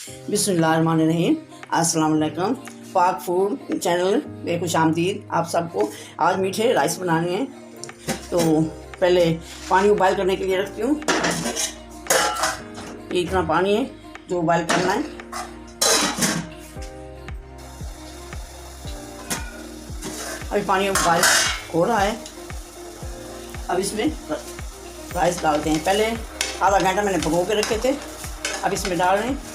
बिस्मिल्लाहिर्रहमानिर्रहीम। अस्सलाम वालेकुम। पाक फूड चैनल में खुश आमदीद आप सबको। आज मीठे राइस बनाने हैं, तो पहले पानी उबाल करने के लिए रखती हूँ। ये इतना पानी है जो उबाल करना है। अभी पानी उबाल हो रहा है। अब इसमें राइस डालते हैं। पहले आधा घंटा मैंने भिगो के रखे थे, अब इसमें डाल रहे हैं।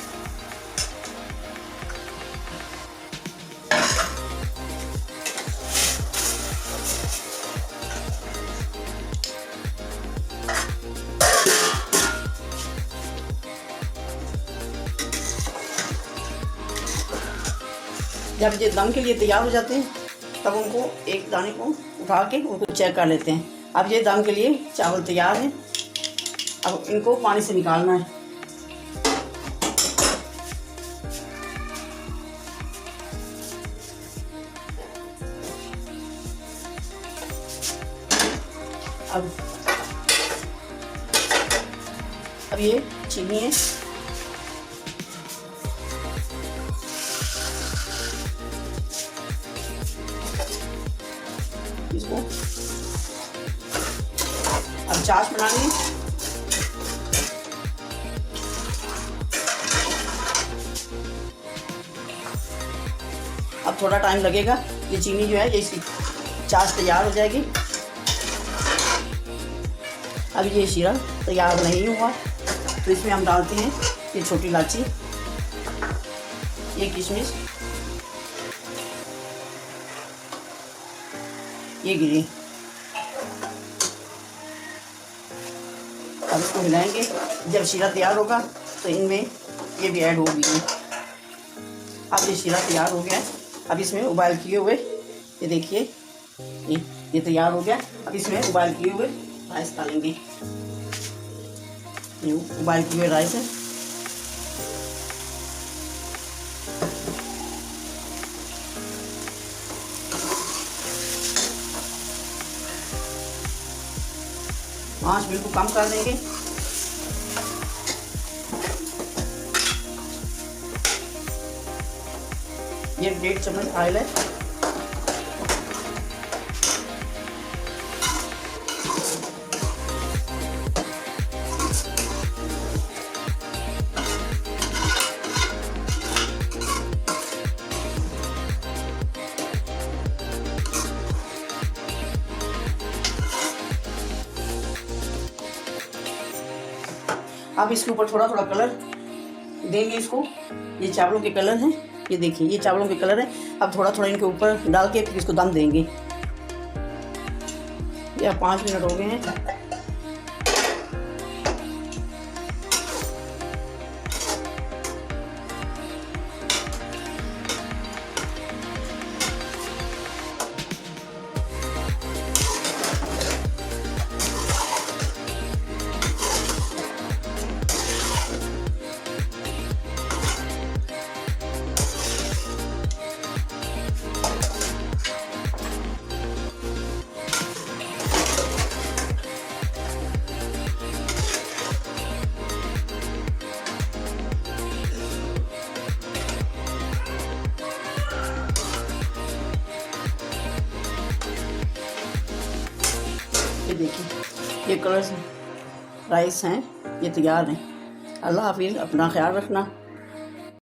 जब ये दम के लिए तैयार हो जाते हैं तब उनको एक दाने को उठा के उनको चेक कर लेते हैं। अब ये दम के लिए चावल तैयार है। अब इनको पानी से निकालना है। अब ये चीनी है, इसको अब चाश बनानी है। अब थोड़ा टाइम लगेगा, ये चीनी जो है ये इसकी चाश तैयार हो जाएगी। अब ये शीरा तैयार नहीं हुआ तो इसमें हम डालते हैं ये छोटी इलायची, ये किशमिश, ये गिरी। अब इसको हिलाएंगे। जब शीरा तैयार होगा तो इनमें ये भी ऐड होगी। अब ये शीरा तैयार हो गया। अब इसमें उबाल किए हुए ये देखिए ये तैयार हो गया। अब इसमें उबाल किए हुए राइस डालेंगे। ये उबाल किए हुए राइस है। आंच बिल्कुल कम कर देंगे। ये 1.5 चम्मच ऑयल है। अब इसके ऊपर थोड़ा थोड़ा कलर देंगे इसको। ये चावलों के कलर हैं, ये देखिए ये चावलों के कलर है। अब थोड़ा थोड़ा इनके ऊपर डाल के फिर इसको दम देंगे। ये 5 मिनट हो गए हैं। ये देखिए ये कलर्स राइस हैं, ये तैयार हैं। अल्लाह हाफिज़। अपना ख्याल रखना।